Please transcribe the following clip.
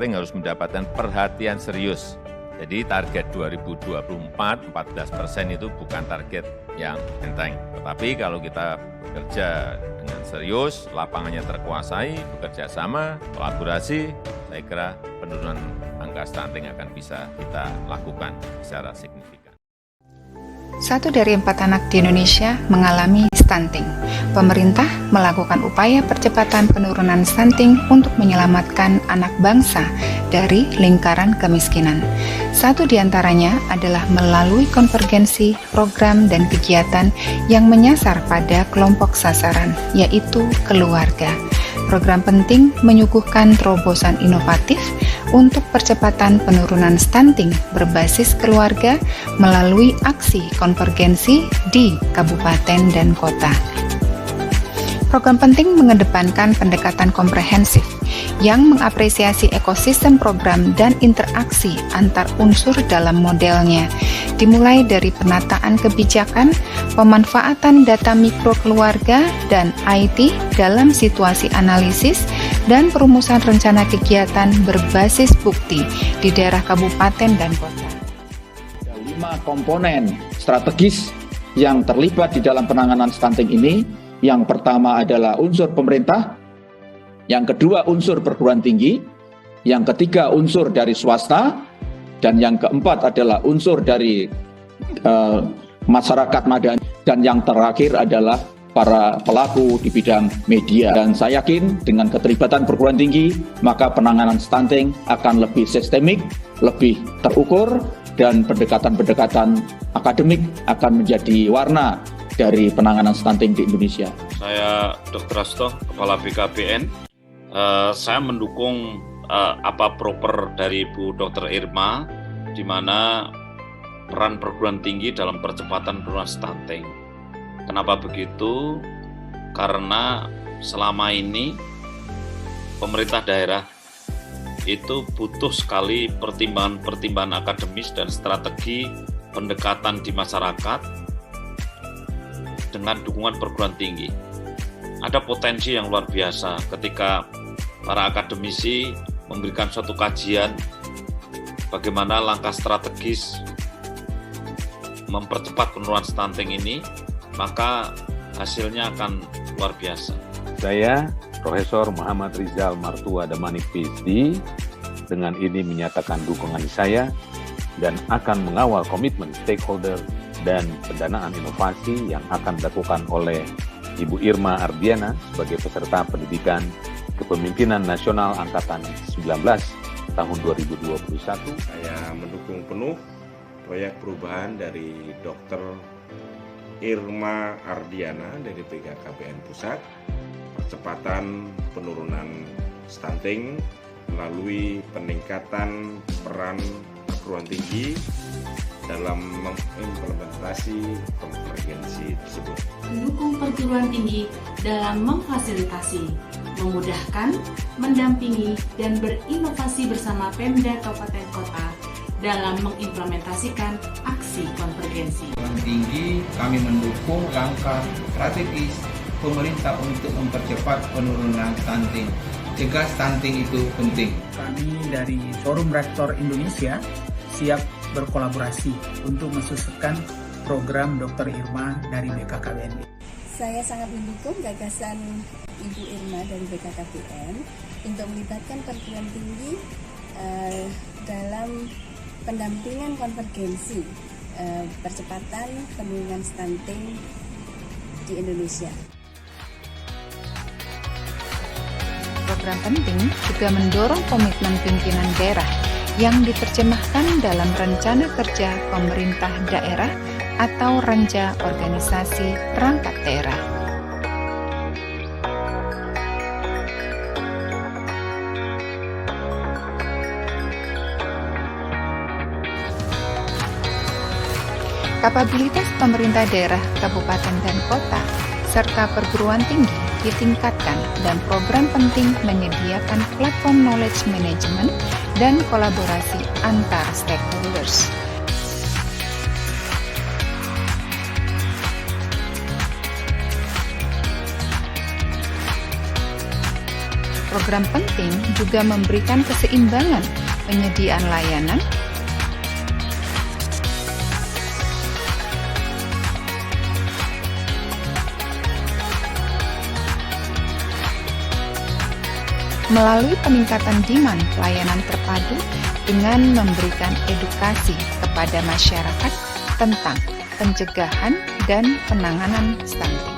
stunting harus mendapatkan perhatian serius. Jadi target 2024, 14% itu bukan target yang enteng. Tetapi kalau kita bekerja dengan serius, lapangannya terkuasai, bekerja sama, kolaborasi, saya kira penurunan angka stunting akan bisa kita lakukan secara signifikan. 1 dari 4 anak di Indonesia mengalami stunting. Pemerintah melakukan upaya percepatan penurunan stunting untuk menyelamatkan anak bangsa dari lingkaran kemiskinan. Satu di antaranya adalah melalui konvergensi program dan kegiatan yang menyasar pada kelompok sasaran, yaitu keluarga. Program penting menyuguhkan terobosan inovatif untuk percepatan penurunan stunting berbasis keluarga melalui aksi konvergensi di kabupaten dan kota. Program penting mengedepankan pendekatan komprehensif yang mengapresiasi ekosistem program dan interaksi antar unsur dalam modelnya, dimulai dari penataan kebijakan, pemanfaatan data mikro keluarga dan IT dalam situasi analisis, dan perumusan rencana kegiatan berbasis bukti di daerah kabupaten dan kota. Ada 5 komponen strategis yang terlibat di dalam penanganan stunting ini. Yang pertama adalah unsur pemerintah, yang kedua unsur perguruan tinggi, yang ketiga unsur dari swasta, dan yang keempat adalah unsur dari masyarakat madani, dan yang terakhir adalah para pelaku di bidang media. Dan saya yakin dengan keterlibatan perguruan tinggi, maka penanganan stunting akan lebih sistemik, lebih terukur, dan pendekatan-pendekatan akademik akan menjadi warna dari penanganan stunting di Indonesia. Saya Dr. Asto, Kepala BKBN. Saya mendukung apa proper dari Bu Dr. Irma, di mana peran perguruan tinggi dalam percepatan penurunan stunting. Kenapa begitu? Karena selama ini pemerintah daerah itu butuh sekali pertimbangan akademis dan strategi pendekatan di masyarakat dengan dukungan perguruan tinggi. Ada potensi yang luar biasa ketika para akademisi memberikan suatu kajian bagaimana langkah strategis mempercepat penurunan stunting ini, maka hasilnya akan luar biasa. Saya, Profesor Muhammad Rizal Martua Damanik PhD, dengan ini menyatakan dukungan saya dan akan mengawal komitmen stakeholder dan pendanaan inovasi yang akan dilakukan oleh Ibu Irma Ardiana sebagai peserta pendidikan Kepemimpinan Nasional Angkatan 19 tahun 2021. Saya mendukung penuh proyek perubahan dari Dr. Irma Ardiana dari BKKBN Pusat, percepatan penurunan stunting melalui peningkatan peran perguruan tinggi dalam mengimplementasi konvergensi tersebut. Mendukung perguruan tinggi dalam memfasilitasi, memudahkan, mendampingi, dan berinovasi bersama Pemda Kabupaten Kota dalam mengimplementasikan aksi konvergensi. Perguruan tinggi kami mendukung langkah strategis pemerintah untuk mempercepat penurunan stunting. Cegah stunting itu penting. Kami dari Forum Rektor Indonesia siap berkolaborasi untuk mensukseskan program Dr. Irma dari BKKBN. Saya sangat mendukung gagasan Ibu Irma dari BKKBN untuk melibatkan perguruan tinggi dalam pendampingan konvergensi percepatan penurunan stunting di Indonesia. Program penting juga mendorong komitmen pimpinan daerah yang diterjemahkan dalam Rencana Kerja Pemerintah Daerah atau Renja Organisasi Perangkat Daerah. Kapabilitas pemerintah daerah, kabupaten dan kota, serta perguruan tinggi ditingkatkan dan program penting menyediakan platform knowledge management dan kolaborasi antar stakeholders. Program penting juga memberikan keseimbangan penyediaan layanan, melalui peningkatan demand pelayanan terpadu dengan memberikan edukasi kepada masyarakat tentang pencegahan dan penanganan stunting.